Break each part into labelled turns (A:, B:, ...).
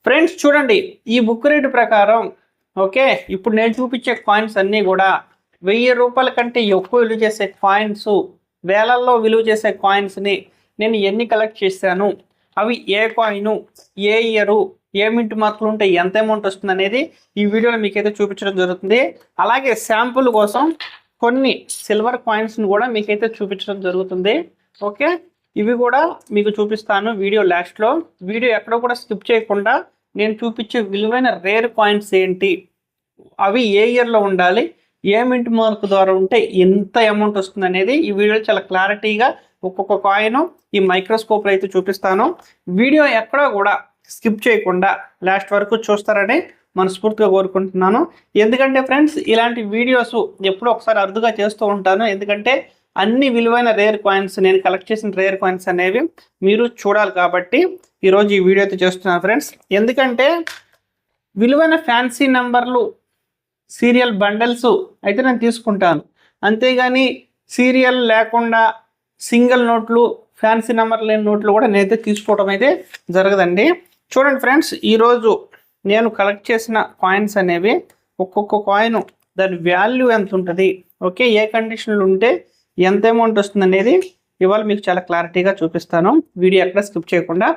A: Friends చూడండి, ఈ book rate ప్రకారం ఓకే, ఇప్పుడు నేను చూపించే కాయిన్స్ అన్నీ కూడా 1000 రూపాయల కంటే ఎక్కువ విలువ చేసే కాయిన్స్, వేలల్లో విలువ చేసే కాయిన్స్ని నేను ఎన్ని కలెక్ట్ చేశాను, అవి ఏ కాయిను, ఏ ఇయరు, ఏ మింట్ మార్కులు ఉంటే ఎంత అమౌంట్ వస్తుంది అనేది ఈ వీడియోలో మీకైతే చూపించడం జరుగుతుంది. అలాగే శాంపుల్ కోసం కొన్ని సిల్వర్ కాయిన్స్ని కూడా మీకైతే చూపించడం జరుగుతుంది. ఓకే, ఇవి కూడా మీకు చూపిస్తాను వీడియో లాస్ట్లో. వీడియో ఎక్కడ కూడా స్కిప్ చేయకుండా నేను చూపించే విలువైన రేర్ కాయిన్స్ ఏంటి, అవి ఏ ఇయర్లో ఉండాలి, ఏ మింట్ మార్క్ ద్వారా ఉంటే ఎంత అమౌంట్ వస్తుంది అనేది ఈ వీడియోలో చాలా క్లారిటీగా ఒక్కొక్క కాయిన్ ఈ మైక్రోస్కోప్లో అయితే చూపిస్తాను. వీడియో ఎక్కడ కూడా స్కిప్ చేయకుండా లాస్ట్ వరకు చూస్తారని మనస్ఫూర్తిగా కోరుకుంటున్నాను. ఎందుకంటే ఫ్రెండ్స్, ఇలాంటి వీడియోస్ ఎప్పుడో ఒకసారి అరుదుగా చేస్తూ ఉంటాను. ఎందుకంటే అన్ని విలువైన రేర్ కాయిన్స్, నేను కలెక్ట్ చేసిన రేర్ కాయిన్స్ అనేవి మీరు చూడాలి కాబట్టి ఈరోజు ఈ వీడియో అయితే చేస్తున్నాను ఫ్రెండ్స్. ఎందుకంటే విలువైన ఫ్యాన్సీ నెంబర్లు, సీరియల్ బండల్స్ అయితే నేను తీసుకుంటాను. అంతేగాని సీరియల్ లేకుండా సింగిల్ నోట్లు, ఫ్యాన్సీ నెంబర్ లేని నోట్లు కూడా నేనైతే తీసుకోవడం అయితే జరగదండి. చూడండి ఫ్రెండ్స్, ఈరోజు నేను కలెక్ట్ చేసిన కాయిన్స్ అనేవి ఒక్కొక్క కాయిన్ దాని వాల్యూ ఎంత ఉంటుంది, ఓకే, ఏ కండిషన్లు ఉంటే ఎంత అమౌంట్ వస్తుంది అనేది ఇవాళ మీకు చాలా క్లారిటీగా చూపిస్తాను. వీడియో ఎక్కడ స్కిప్ చేయకుండా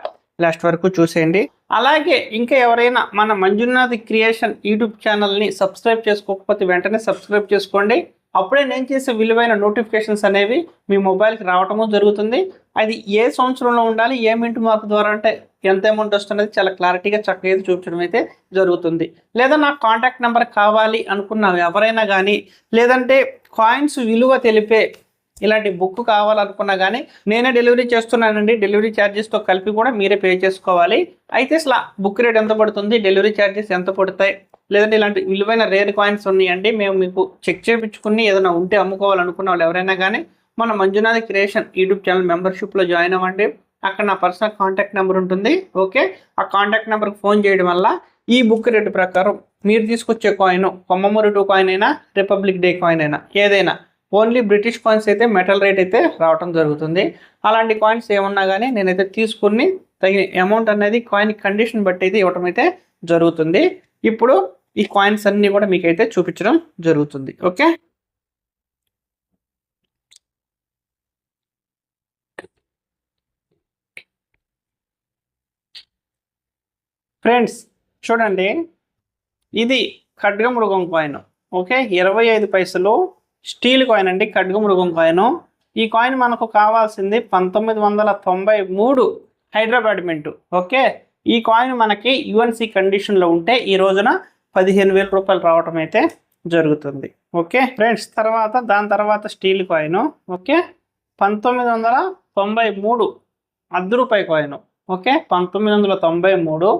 A: లాస్ట్ వరకు చూసేయండి. అలాగే ఇంకా ఎవరైనా మన మంజునాథ్ క్రియేషన్ యూట్యూబ్ ఛానల్ని సబ్స్క్రైబ్ చేసుకోకపోతే వెంటనే సబ్స్క్రైబ్ చేసుకోండి. అప్పుడే నేను చేసే విలువైన నోటిఫికేషన్స్ అనేవి మీ మొబైల్కి రావటము జరుగుతుంది. అది ఏ సంవత్సరంలో ఉండాలి, ఏ మింట్ మార్క్ ద్వారా అంటే ఎంత అమౌంట్ వస్తున్నది చాలా క్లారిటీగా చక్కగా చూపించడం అయితే జరుగుతుంది. లేదా నాకు కాంటాక్ట్ నెంబర్ కావాలి అనుకున్న ఎవరైనా కానీ, లేదంటే కాయిన్స్ విలువ తెలిపే ఇలాంటి బుక్ కావాలనుకున్నా కానీ నేనే డెలివరీ చేస్తున్నానండి. డెలివరీ ఛార్జెస్తో కలిపి కూడా మీరే పే చేసుకోవాలి. అయితే అసలు బుక్ రేట్ ఎంత పడుతుంది, డెలివరీ ఛార్జెస్ ఎంత పడతాయి, లేదంటే ఇలాంటి విలువైన రేర్ కాయిన్స్ ఉన్నాయండి, మేము మీకు చెక్ చేయించుకుని ఏదైనా ఉంటే అమ్ముకోవాలనుకున్న వాళ్ళు ఎవరైనా కానీ మన మంజునాథ్ క్రియేషన్ యూట్యూబ్ ఛానల్ మెంబర్షిప్లో జాయిన్ అవ్వండి. అక్కడ నా పర్సనల్ కాంటాక్ట్ నెంబర్ ఉంటుంది. ఓకే, ఆ కాంటాక్ట్ నెంబర్కి ఫోన్ చేయడం వల్ల ఈ బుక్ రేట్ ప్రకారం మీరు తీసుకొచ్చే కాయిన్, కొమ్మమూరి 2 కాయిన్ అయినా, రిపబ్లిక్ డే కాయిన్ అయినా, ఏదైనా ఓన్లీ బ్రిటిష్ కాయిన్స్ అయితే మెటల్ రేట్ అయితే రావడం జరుగుతుంది. అలాంటి కాయిన్స్ ఏమన్నా కానీ నేనైతే తీసుకుని తగిన అమౌంట్ అనేది కాయిన్ కండిషన్ బట్టి అయితే ఇవ్వడం అయితే జరుగుతుంది. ఇప్పుడు ఈ కాయిన్స్ అన్నీ కూడా మీకైతే చూపించడం జరుగుతుంది. ఓకే, ఫ్రెండ్స్ చూడండి, ఇది ఖడ్గమృగం కాయిన్. ఓకే, 25 పైసలు స్టీల్ కాయిన్ అండి, ఖడ్గమృగం కాయిన్. ఈ కాయిన్ మనకు కావాల్సింది 1993 హైదరాబాద్ మింట్. ఓకే, ఈ కాయిన్ మనకి యుఎన్సి కండిషన్లో ఉంటే ఈ రోజున 15,000 రూపాయలు రావటం అయితే జరుగుతుంది. ఓకే ఫ్రెండ్స్, దాని తర్వాత steel coin. Okay, 1993 ₹1 coin. Okay, 1993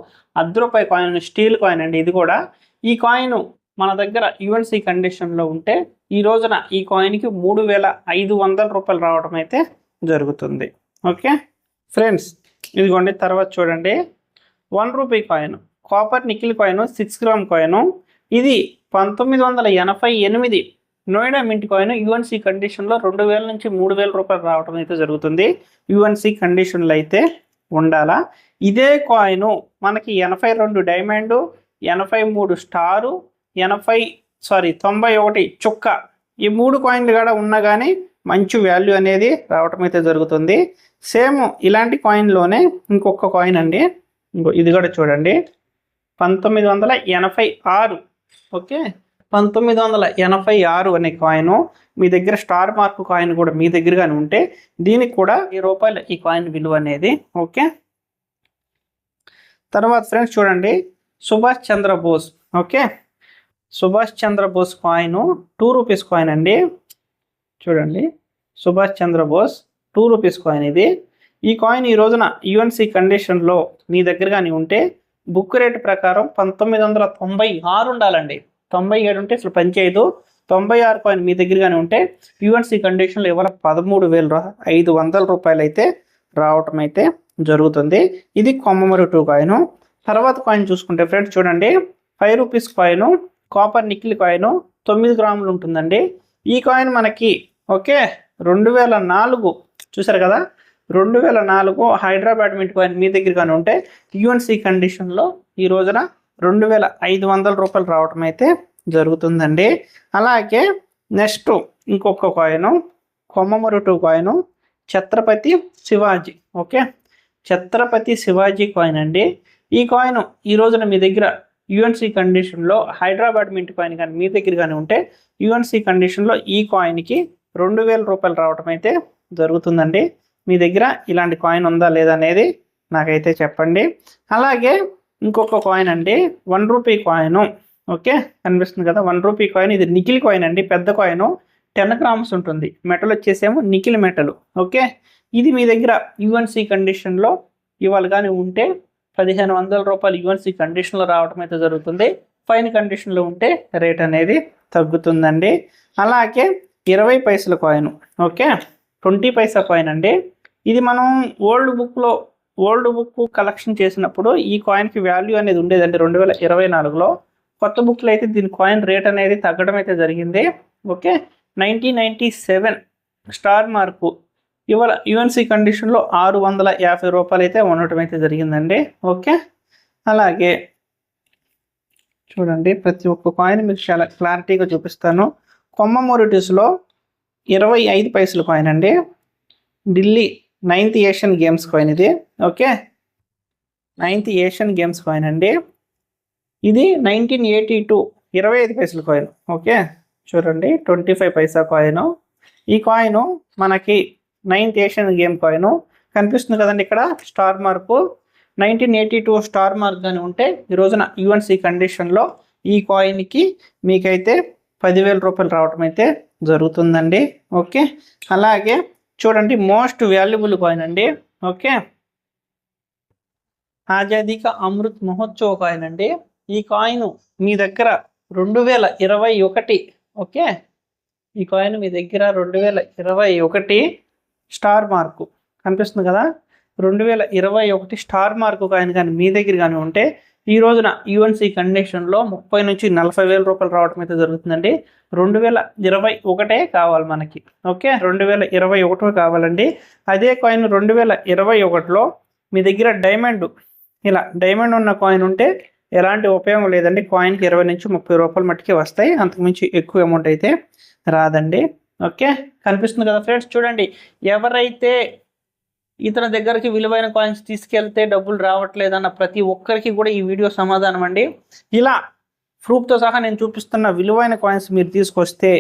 A: ₹1 coin steel coin అండి. ఇది కూడా ఈ కాయిన్ మన దగ్గర యుఎన్సి కండిషన్లో ఉంటే ఈ రోజున ఈ కాయిన్కి 3,500 రూపాయలు రావడం అయితే జరుగుతుంది. ఓకే ఫ్రెండ్స్, ఇదిగోండి. తర్వాత చూడండి, ₹1 coin, copper nickel coin, 6 gram coin. ఇది 1988 నోయిడా మింట్ కాయిన్. యుఎన్సి కండిషన్లో 2,000 నుంచి 3,000 రూపాయలు రావడం అయితే జరుగుతుంది. యుఎన్సి కండిషన్లో అయితే ఉండాలా. ఇదే కాయిన్ మనకి 82 డైమండ్, 83 స్టారు, 91 చుక్క, ఈ 3 కాయిన్లు కూడా ఉన్నా కానీ మంచి వాల్యూ అనేది రావటం అయితే జరుగుతుంది. సేమ్ ఇలాంటి కాయిన్లోనే ఇంకొక కాయిన్ అండి, ఇది కూడా చూడండి, 1986. ఓకే, 1986 అనే కాయిన్. మీ దగ్గర స్టార్ మార్క్ కాయిన్ కూడా మీ దగ్గర కానీ ఉంటే దీనికి కూడా ₹10 ఈ కాయిన్ విలువ అనేది. ఓకే, తర్వాత ఫ్రెండ్స్ చూడండి, Subhash Chandrabose. Okay, Subhash Chandrabose coin ₹2 coin అండి. చూడండి, సుభాష్ చంద్రబోస్ ₹2 కాయిన్. ఇది ఈ కాయిన్ ఈ రోజున యుఎన్సి కండిషన్లో మీ దగ్గర కానీ ఉంటే బుక్ రేట్ ప్రకారం 1996 ఉండాలండి. 97 ఉంటే అసలు పనిచేయదు. 96 కాయిన్ మీ దగ్గర కానీ ఉంటే యుఎన్సి కండిషన్లో ఇవాళ 13,500 రూపాయలు అయితే రావటం అయితే జరుగుతుంది. ఇది కొమ్మమూరి 2 కాయిన్. తర్వాత కాయిన్ చూసుకుంటే ఫ్రెండ్స్ చూడండి, ₹5 కాయిన్, కాపర్ నికిల్ కాయిన్, 9 గ్రాములు ఉంటుందండి. ఈ కాయిన్ మనకి ఓకే 2004 చూసారు కదా, 2004 హైదరాబాద్ మింట్ కాయిన్ మీ దగ్గర కానీ ఉంటే యుఎన్సి కండిషన్లో ఈ రోజున 2500 రూపాయలు రావటం అయితే జరుగుతుందండి. అలాగే నెక్స్ట్ ఇంకొక కాయిన్ కొమ్మమొరటు coin Chhatrapati Shivaji. Okay, Chhatrapati Shivaji coin అండి. ఈ కాయిన్ ఈ రోజున మీ దగ్గర యుఎన్సి కండిషన్లో హైదరాబాద్ మింట్ కాయిన్ కానీ మీ దగ్గర కానీ ఉంటే యుఎన్సి కండిషన్లో ఈ కాయిన్కి 2000 రూపాయలు రావటం అయితే జరుగుతుందండి. మీ దగ్గర ఇలాంటి కాయిన్ ఉందా లేదా అనేది నాకైతే చెప్పండి. అలాగే ఇంకొక కాయిన్ అండి, 1 రూపీ కాయిన్. ఓకే, కనిపిస్తుంది కదా 1 రూపీ కాయిన్. ఇది నికిల్ కాయిన్ అండి, పెద్ద కాయిన్ 10 గ్రామ్స్ ఉంటుంది. మెటల్ వచ్చేసేమో నికిల్ మెటల్. ఓకే, ఇది మీ దగ్గర యుఎన్సి కండిషన్లో ఇవాళ కానీ ఉంటే 1500 రూపాయలు యుఎన్సి కండిషన్లో రావడం అయితే జరుగుతుంది. ఫైన్ కండిషన్లో ఉంటే రేట్ అనేది తగ్గుతుందండి. అలాగే 20 పైసల కాయిన్. ఓకే, 20 పైసా కాయిన్ అండి. ఇది మనం ఓల్డ్ బుక్ కలెక్షన్ చేసినప్పుడు ఈ కాయిన్కి వాల్యూ అనేది ఉండేదండి 2024లో. కొత్త బుక్లో అయితే దీని కాయిన్ రేట్ అనేది తగ్గడం అయితే జరిగింది. ఓకే, 1997 స్టార్ మార్కు ఇవాళ యుఎన్సి కండిషన్లో 650 రూపాయలు అయితే ఉండటం అయితే జరిగిందండి. ఓకే, అలాగే చూడండి ప్రతి ఒక్క కాయిన్ మీకు చాలా క్లారిటీగా చూపిస్తాను. కొమ్మమొరిటీస్లో 25 పైసల కాయిన్ అండి, Delhi 9th Asian games coin ఇది. Okay, 9th Asian games coin అండి. ఇది 1982 25 పైసల కాయిన్. ఓకే, చూడండి 25 పైసా కాయిన్. ఈ కాయిన్ మనకి 9th ఏషియన్ గేమ్ కాయిన్ కనిపిస్తుంది కదండి ఇక్కడ స్టార్ మార్కు 1982 స్టార్ మార్క్ కానీ ఉంటే ఈ రోజున యుఎన్సి కండిషన్లో ఈ కాయిన్కి మీకైతే 10,000 రూపాయలు రావడం అయితే జరుగుతుందండి. ఓకే, అలాగే చూడండి మోస్ట్ వాల్యుబుల్ కాయిన్ అండి. ఓకే, ఆజాదీ కా అమృత్ మహోత్సవ్ కాయిన్ అండి. ఈ కాయిన్ మీ దగ్గర 2021. ఓకే, ఈ కాయిన్ మీ దగ్గర 2021 స్టార్ మార్కు కనిపిస్తుంది కదా 2021 స్టార్ మార్కు కాయిన్ కానీ మీ దగ్గర కానీ ఉంటే ఈ రోజున యుఎన్సి కండిషన్లో 30 నుంచి 40,000 రూపాయలు రావడం అయితే జరుగుతుందండి. 2021 కావాలి మనకి. ఓకే, 2021 కావాలండి. అదే కాయిన్ 2021లో మీ దగ్గర ఇలా డైమండ్ ఉన్న కాయిన్ ఉంటే ఎలాంటి ఉపయోగం లేదండి. కాయిన్కి 20 నుంచి 30 రూపాయలు మట్టుకే వస్తాయి, అంతకుమించి ఎక్కువ అమౌంట్ అయితే రాదండి. ఓకే, కనిపిస్తుంది కదా ఫ్రెండ్స్. చూడండి ఎవరైతే ఇతని దగ్గరికి విలువైన కాయిన్స్ తీసుకెళ్తే డబ్బులు రావట్లేదన్న ప్రతి ఒక్కరికి కూడా ఈ వీడియో సమాధానం అండి. ఇలా ప్రూఫ్తో సహా నేను చూపిస్తున్న విలువైన కాయిన్స్ మీరు తీసుకొస్తే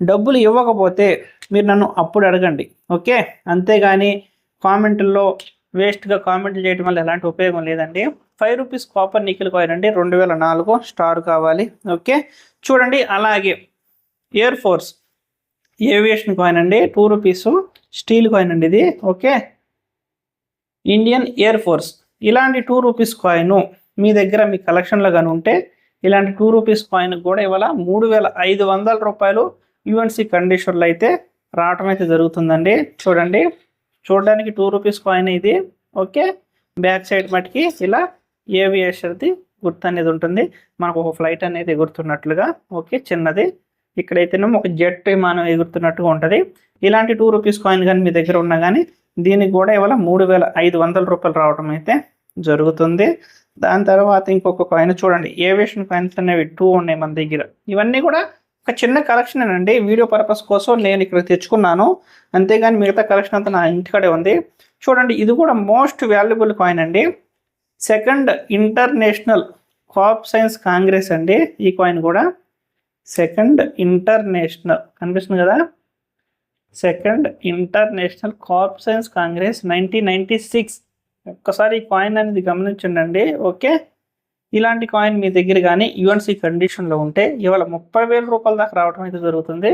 A: డబ్బులు ఇవ్వకపోతే మీరు నన్ను అప్పుడు అడగండి. ఓకే, అంతేగాని కామెంట్లో వేస్ట్గా కామెంట్లు చేయడం వల్ల ఎలాంటి ఉపయోగం లేదండి. 5 రూపీస్ కాపర్ నికిల్ కాయిన్ అండి, 2004 స్టార్ కావాలి. ఓకే, చూడండి అలాగే ఎయిర్ ఫోర్స్ ఏవియేషన్ కాయిన్ అండి, 2 రూపీస్ స్టీల్ కాయిన్ అండి ఇది. ఓకే, ఇండియన్ ఎయిర్ ఫోర్స్ ఇలాంటి 2 రూపీస్ కాయిన్ మీ దగ్గర మీ కలెక్షన్లో కానీ ఉంటే ఇలాంటి 2 రూపీస్ కాయిన్ కూడా ఇవాళ 3,500 రూపాయలు యుఎన్సి కండిషన్లో అయితే రావటం అయితే జరుగుతుందండి. చూడండి చూడడానికి 2 రూపీస్ కాయిన్ ఇది. ఓకే, బ్యాక్ సైడ్ మటుకి ఇలా ఏవియేషన్ది గుర్తు అనేది ఉంటుంది, మనకు ఒక ఫ్లైట్ అనేది ఎగురుతున్నట్లుగా. ఓకే, చిన్నది ఇక్కడైతేనేమో ఒక జెట్ విమానం ఎగురుతున్నట్టుగా ఉంటుంది. ఇలాంటి 2 రూపీస్ కాయిన్ కానీ మీ దగ్గర ఉన్నా కానీ దీనికి కూడా ఇవాళ 3,500 రూపాయలు రావడం అయితే జరుగుతుంది. దాని తర్వాత ఇంకొక కాయిన్ చూడండి, ఏవియేషన్ కాయిన్స్ అనేవి 2 ఉన్నాయి మన దగ్గర. ఇవన్నీ కూడా ఒక చిన్న కలెక్షన్ అండి, వీడియో పర్పస్ కోసం నేను ఇక్కడ తెచ్చుకున్నాను, అంతేగాని మిగతా కలెక్షన్ అంతా నా ఇంటికాడే ఉంది. చూడండి ఇది కూడా మోస్ట్ వాల్యుబుల్ కాయిన్ అండి, 2nd international cap science Congress అండి. ఈ కాయిన్ కూడా 2nd ఇంటర్నేషనల్ కనిపిస్తుంది కదా 2nd international cap science Congress 1996. ఒక్కసారి ఈ కాయిన్ అనేది గమనించండి. ఓకే, ఇలాంటి కాయిన్ మీ దగ్గర కానీ యుఎన్సి కండిషన్లో ఉంటే ఇవాళ 30,000 రూపాయల దాకా రావడం అయితే జరుగుతుంది.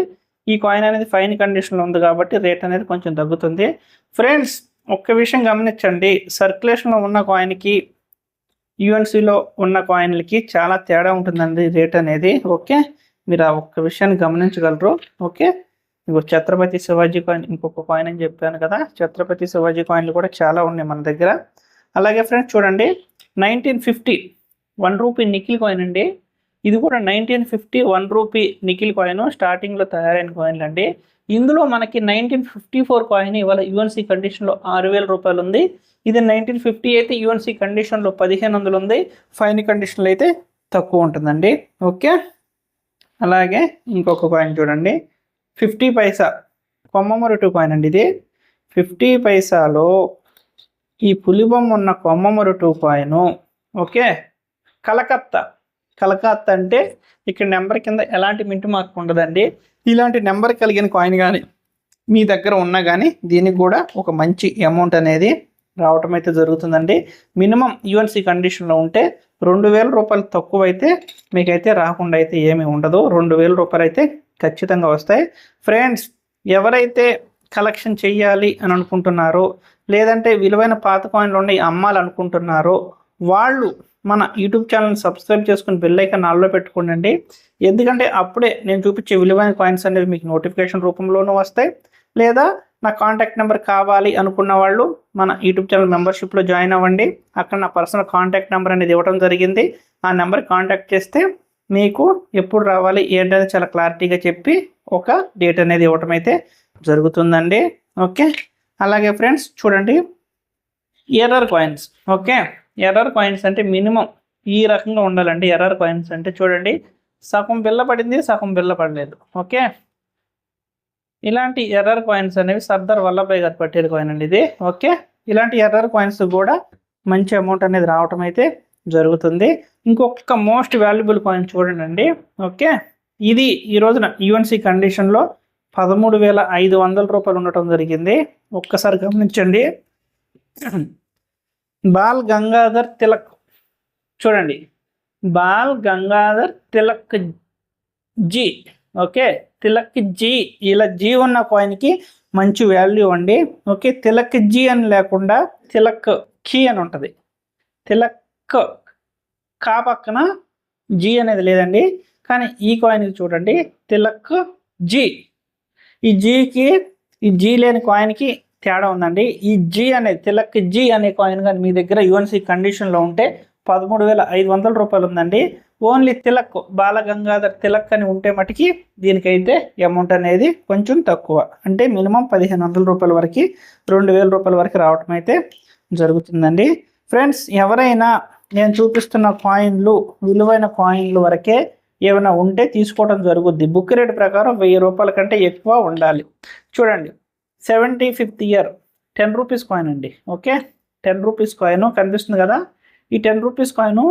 A: ఈ కాయిన్ అనేది ఫైన్ కండిషన్లో ఉంది కాబట్టి రేట్ అనేది కొంచెం తగ్గుతుంది. ఫ్రెండ్స్ ఒక్క విషయం గమనించండి, సర్క్యులేషన్లో ఉన్న కాయిన్కి యుఎన్సిలో ఉన్న కాయిన్లకి చాలా తేడా ఉంటుందండి రేట్ అనేది. ఓకే, మీరు ఆ ఒక్క విషయాన్ని గమనించగలరు. ఓకే, ఇంకో ఛత్రపతి శివాజీ కాయిన్ ఇంకొక కాయిన్ అని చెప్పాను కదా, ఛత్రపతి శివాజీ కాయిన్లు కూడా చాలా ఉన్నాయి మన దగ్గర. అలాగే ఫ్రెండ్స్ చూడండి 1950 1 రూపీ నికిల్ కాయిన్ అండి. ఇది కూడా 1950 రూపీ నికిల్ కాయిన్ స్టార్టింగ్లో తయారైన కాయిన్లు అండి. ఇందులో మనకి 1954 కాయిన్ ఇవాళ యూఎన్సీ కండిషన్లో 6,000 రూపాయలు ఉంది. ఇది 1950 అయితే యూఎన్సీ కండిషన్లో 1,500 ఉంది. ఫైన్ కండిషన్లో అయితే తక్కువ ఉంటుందండి. ఓకే, అలాగే ఇంకొక కాయిన్ చూడండి, 50 పైసా కొమ్మమొరటు కాయిన్ అండి. ఇది 50 పైసాలో ఈ పులిబొమ్మ ఉన్న కొమ్మమొరటు కాయిన్. ఓకే, కలకత్తా అంటే ఇక్కడ నెంబర్ కింద ఎలాంటి మింట్ మార్క్ ఉండదండి. ఇలాంటి నెంబర్ కలిగిన కాయిన్ కానీ మీ దగ్గర ఉన్నా కానీ దీనికి కూడా ఒక మంచి అమౌంట్ అనేది రావటం అయితే జరుగుతుందండి. మినిమం యూఎన్సీ కండిషన్లో ఉంటే 2,000 రూపాయలు తక్కువ అయితే మీకైతే రాకుండా అయితే ఏమీ ఉండదు. 2,000 రూపాయలు అయితే ఖచ్చితంగా వస్తాయి. ఫ్రెండ్స్, ఎవరైతే కలెక్షన్ చేయాలి అని అనుకుంటున్నారో లేదంటే విలువైన పాత కాయిన్లు ఉన్నాయి అమ్మాలనుకుంటున్నారో వాళ్ళు మన యూట్యూబ్ ఛానల్ని సబ్స్క్రైబ్ చేసుకుని బెల్ ఐకాన్ ఆన్లో పెట్టుకోండి. ఎందుకంటే అప్పుడే నేను చూపించే విలువైన కాయిన్స్ అనేవి మీకు నోటిఫికేషన్ రూపంలోనూ వస్తాయి. లేదా నా కాంటాక్ట్ నెంబర్ కావాలి అనుకున్న వాళ్ళు మన యూట్యూబ్ ఛానల్ మెంబర్షిప్లో జాయిన్ అవ్వండి. అక్కడ నా పర్సనల్ కాంటాక్ట్ నెంబర్ అనేది ఇవ్వడం జరిగింది. ఆ నెంబర్ కాంటాక్ట్ చేస్తే మీకు ఎప్పుడు రావాలి ఏంటనేది చాలా క్లారిటీగా చెప్పి ఒక డేట్ అనేది ఇవ్వటం అయితే జరుగుతుందండి. ఓకే, అలాగే ఫ్రెండ్స్ చూడండి, error coins. Okay, error coins అంటే మినిమం ఈ రకంగా ఉండాలండి. ఎర్రర్ కాయిన్స్ అంటే చూడండి, సగం బిల్ల పడింది, సగం బిల్ల పడలేదు. ఓకే, ఇలాంటి ఎర్రర్ కాయిన్స్ అనేవి సర్దార్ వల్లభాయ్ గారు పటేల్ కాయిన్ అండి ఇది. ఓకే, ఇలాంటి ఎర్రర్ కాయిన్స్ కూడా మంచి అమౌంట్ అనేది రావటం అయితే జరుగుతుంది. ఇంకొక మోస్ట్ వాల్యుబుల్ కాయిన్ చూడండి. ఓకే, ఇది ఈ రోజున యూఎన్సీ కండిషన్లో 13,500 రూపాయలు ఉండటం జరిగింది. ఒక్కసారి గమనించండి, బాల్ గంగాధర్ తిలక్. చూడండి, బాల్ గంగాధర్ తిలక్ జీ. ఓకే, తిలక్ జీ, ఇలా జీ ఉన్న కాయిన్కి మంచి వాల్యూ అండి. ఓకే, తిలక్ జీ అని లేకుండా తిలక్ కీ అని ఉంటుంది. తిలక్ కా పక్కన జీ అనేది లేదండి, కానీ ఈ కాయిన్కి చూడండి తిలక్ జీ. ఈ జీకి ఈ జీ లేని కాయిన్కి తేడా ఉందండి. ఈ జీ అనేది తిలక్ జీ అనే కాయిన్ కానీ మీ దగ్గర యూఎన్సీ కండిషన్లో ఉంటే 13,500 రూపాయలు ఉందండి. ఓన్లీ తిలక్, బాలగంగాధర్ తిలక్ అని ఉంటే మటుకి దీనికైతే అమౌంట్ అనేది కొంచెం తక్కువ, అంటే మినిమం 1,500 రూపాయల వరకు 2,000 రూపాయల వరకు రావటం అయితే జరుగుతుందండి. ఫ్రెండ్స్, ఎవరైనా నేను చూపిస్తున్న కాయిన్లు విలువైన కాయిన్లు వరకే ఏమైనా ఉంటే తీసుకోవడం జరుగుద్ది. బుక్ రేట్ ప్రకారం 1,000 రూపాయల కంటే ఎక్కువ ఉండాలి. చూడండి, 75th ఇయర్ 10 రూపీస్ కాయిన్ అండి. ఓకే, 10 రూపీస్ కాయిన్ కనిపిస్తుంది కదా. ఈ 10 రూపీస్ కాయిన్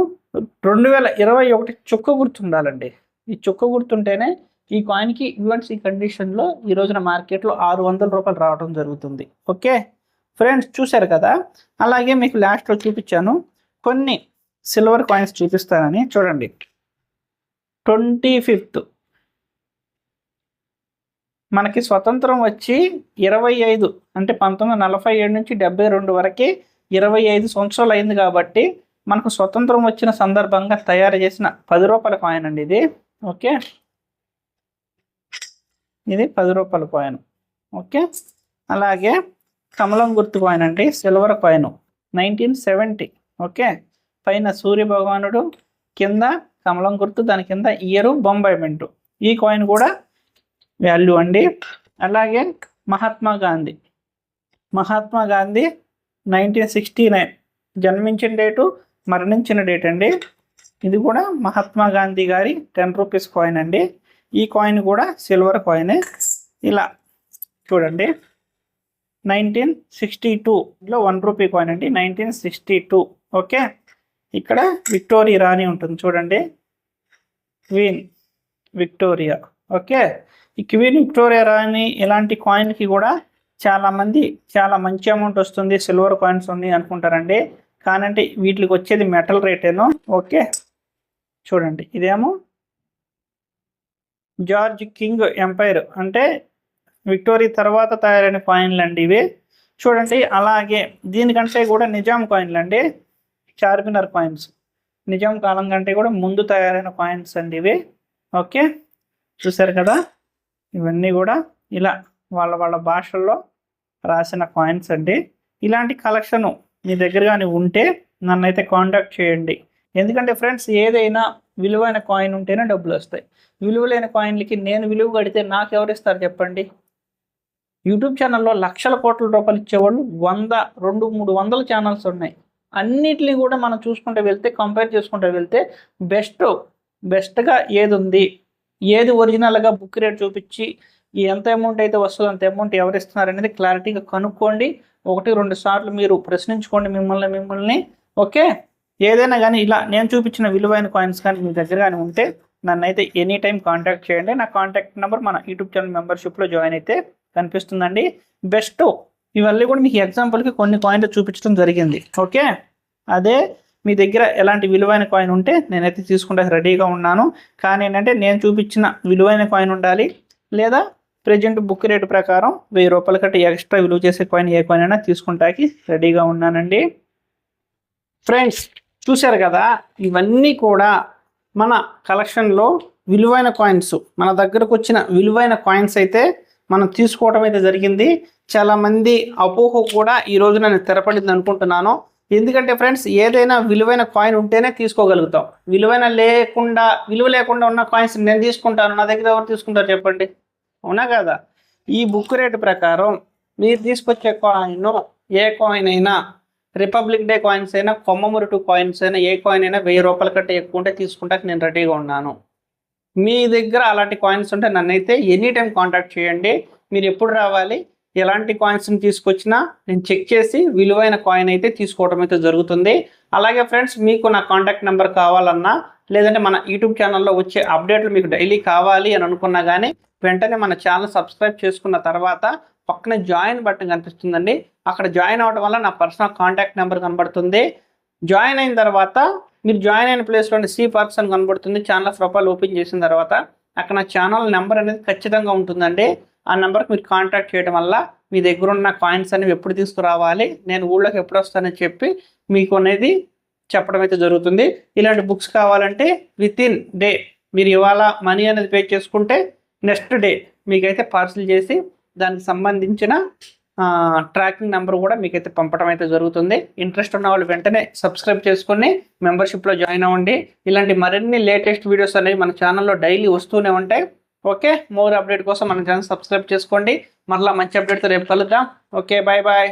A: 2021 చుక్క గుర్తు ఉండాలండి. ఈ చుక్క గుర్తుంటేనే ఈ కాయిన్కి యూఎన్సీ కండిషన్లో ఈ రోజున మార్కెట్లో 600 రూపాయలు రావడం జరుగుతుంది. ఓకే ఫ్రెండ్స్, చూశారు కదా. అలాగే మీకు లాస్ట్లో చూపించాను కొన్ని సిల్వర్ కాయిన్స్ చూపిస్తానని. చూడండి, 25th మనకి స్వతంత్రం వచ్చి 25 అంటే 1947 నుంచి 72 వరకు 25 సంవత్సరాలు అయింది. కాబట్టి మనకు స్వతంత్రం వచ్చిన సందర్భంగా తయారు చేసిన 10 రూపాయల కాయిన్ అండి ఇది. ఓకే, ఇది 10 రూపాయల కాయిన్. ఓకే, అలాగే కమలం గుర్తు కాయిన్ అండి, సిల్వర్ కాయిన్ 1970. ఓకే, పైన సూర్య భగవానుడు, కింద కమలం గుర్తు, దాని కింద ఇయరు బొంబాయి మింటు. ఈ కాయిన్ కూడా వాల్యూ అండి. అలాగే మహాత్మా గాంధీ 1969 జన్మించిన డేటు, మరణించిన డేట్ అండి. ఇది కూడా మహాత్మా గాంధీ గారి 10 రూపీస్ కాయిన్ అండి. ఈ కాయిన్ కూడా సిల్వర్ కాయినే. ఇలా చూడండి, 1962లో 1 రూపీ కాయిన్ అండి, 1962. ఓకే, ఇక్కడ విక్టోరియా రాణి ఉంటుంది చూడండి, క్వీన్ విక్టోరియా. ఓకే, ఈ క్వీన్ విక్టోరియా రాణి ఇలాంటి కాయిన్కి కూడా చాలామంది చాలా మంచి అమౌంట్ వస్తుంది, సిల్వర్ కాయిన్స్ ఉన్నాయి అనుకుంటారండి. కానంటే వీటికి వచ్చేది మెటల్ రేటేనో. ఓకే, చూడండి, ఇదేమో జార్జ్ కింగ్ ఎంపైర్ అంటే విక్టోరియా తర్వాత తయారైన కాయిన్లు అండి ఇవి. చూడండి, అలాగే దీనికంటే కూడా నిజాం కాయిన్లు అండి, చార్మినార్ కాయిన్స్, నిజాం కాలం కంటే కూడా ముందు తయారైన కాయిన్స్ అండి ఇవి. ఓకే, చూసారు కదా, ఇవన్నీ కూడా ఇలా వాళ్ళ భాషల్లో రాసిన కాయిన్స్ అండి. ఇలాంటి కలెక్షన్ మీ దగ్గర కానీ ఉంటే నన్ను అయితే కాంటాక్ట్ చేయండి. ఎందుకంటే ఫ్రెండ్స్ ఏదైనా విలువైన కాయిన్ ఉంటేనే డబ్బులు వస్తాయి. విలువ లేని కాయిన్లకి నేను విలువ కడితే నాకు ఎవరు ఇస్తారు చెప్పండి? యూట్యూబ్ ఛానల్లో లక్షల కోట్ల రూపాయలు ఇచ్చేవాళ్ళు 100, 200, 300 ఛానల్స్ ఉన్నాయి. అన్నిటిని కూడా మనం చూసుకుంటూ వెళ్తే, కంపేర్ చేసుకుంటూ వెళ్తే బెస్ట్గా ఏది ఉంది, ఏది ఒరిజినల్గా బుక్ రేట్ చూపించి ఎంత అమౌంట్ అయితే వస్తుందో అంత అమౌంట్ ఎవరు ఇస్తున్నారు అనేది క్లారిటీగా కనుక్కోండి. 1-2 సార్లు మీరు ప్రశ్నించుకోండి మిమ్మల్ని. ఓకే, ఏదైనా కానీ ఇలా నేను చూపించిన విలువైన కాయిన్స్ కానీ మీ దగ్గర కానీ ఉంటే నన్నైతే ఎనీ టైం కాంటాక్ట్ చేయండి. నా కాంటాక్ట్ నెంబర్ మన యూట్యూబ్ ఛానల్ మెంబర్షిప్లో జాయిన్ అయితే కనిపిస్తుందండి. బెస్ట్ ఇవన్నీ కూడా మీకు ఎగ్జాంపుల్కి కొన్ని కాయిన్లు చూపించడం జరిగింది. ఓకే, అదే మీ దగ్గర ఎలాంటి విలువైన కాయిన్ ఉంటే నేనైతే తీసుకుంటే రెడీగా ఉన్నాను. కానీ ఏంటంటే నేను చూపించిన విలువైన కాయిన్ ఉండాలి, లేదా ప్రజెంట్ బుక్ రేటు ప్రకారం 1000 రూపాయల కంటే ఎక్స్ట్రా విలువ చేసే కాయిన్ ఏ కాయిన్ అయినా తీసుకుంటాకి రెడీగా ఉన్నానండి. ఫ్రెండ్స్ చూశారు కదా, ఇవన్నీ కూడా మన కలెక్షన్లో విలువైన కాయిన్స్, మన దగ్గరకు వచ్చిన విలువైన కాయిన్స్ అయితే మనం తీసుకోవడం అయితే జరిగింది. చాలామంది అపోహ కూడా ఈ రోజు నేను తెరపడింది అనుకుంటున్నాను. ఎందుకంటే ఫ్రెండ్స్ ఏదైనా విలువైన కాయిన్ ఉంటేనే తీసుకోగలుగుతాం. విలువ లేకుండా ఉన్న కాయిన్స్ నేను తీసుకుంటాను, నా దగ్గర ఎవరు తీసుకుంటారు చెప్పండి? అవునా కదా? ఈ బుక్ రేటు ప్రకారం మీరు తీసుకొచ్చే కాయిన్, ఏ కాయిన్ అయినా, రిపబ్లిక్ డే కాయిన్స్ అయినా, కొమ్మమురుటు కాయిన్స్ అయినా, ఏ కాయిన్ అయినా 1000 రూపాయల కంటే ఎక్కువ ఉంటే తీసుకుంటానికి నేను రెడీగా ఉన్నాను. మీ దగ్గర అలాంటి కాయిన్స్ ఉంటే నన్నైతే ఎనీ టైం కాంటాక్ట్ చేయండి. మీరు ఎప్పుడు రావాలి, ఎలాంటి కాయిన్స్ని తీసుకొచ్చినా నేను చెక్ చేసి విలువైన కాయిన్ అయితే తీసుకోవడం అయితే జరుగుతుంది. అలాగే ఫ్రెండ్స్ మీకు నా కాంటాక్ట్ నెంబర్ కావాలన్నా, లేదంటే మన యూట్యూబ్ ఛానల్లో వచ్చే అప్డేట్లు మీకు డైలీ కావాలి అని అనుకున్నా కానీ వెంటనే మన ఛానల్ సబ్స్క్రైబ్ చేసుకున్న తర్వాత పక్కన జాయిన్ బటన్ కనిపిస్తుందండి. అక్కడ జాయిన్ అవ్వడం వల్ల నా పర్సనల్ కాంటాక్ట్ నెంబర్ కనబడుతుంది. జాయిన్ అయిన తర్వాత మీరు జాయిన్ అయిన ప్లేస్లోని సి పర్సన్ కనబడుతుంది. ఛానల్ ప్రొఫైల్ ఓపెన్ చేసిన తర్వాత అక్కడ నా ఛానల్ నెంబర్ అనేది ఖచ్చితంగా ఉంటుందండి. ఆ నెంబర్కి మీరు కాంటాక్ట్ చేయడం వల్ల మీ దగ్గర ఉన్న కాయిన్స్ అనేవి ఎప్పుడు తీసుకురావాలి, నేను ఊళ్ళోకి ఎప్పుడు వస్తానని చెప్పి మీకు అనేది చెప్పడం అయితే జరుగుతుంది. ఇలాంటి బుక్స్ కావాలంటే వితిన్ డే మీరు ఇవాళ మనీ అనేది పే చేసుకుంటే నెక్స్ట్ డే మీకైతే పార్సిల్ చేసి దానికి సంబంధించిన ట్రాకింగ్ నెంబర్ కూడా మీకైతే పంపడం అయితే జరుగుతుంది. ఇంట్రెస్ట్ ఉన్న వాళ్ళు వెంటనే సబ్స్క్రైబ్ చేసుకొని మెంబర్షిప్లో జాయిన్ అవ్వండి. ఇలాంటి మరిన్ని లేటెస్ట్ వీడియోస్ అనేవి మన ఛానల్లో డైలీ వస్తూనే ఉంటాయి. ఓకే, మోర్ అప్డేట్ కోసం మన ఛానల్ సబ్స్క్రైబ్ చేసుకోండి. మరలా మంచి అప్డేట్తో రేపు కలుద్దాం. Okay, bye.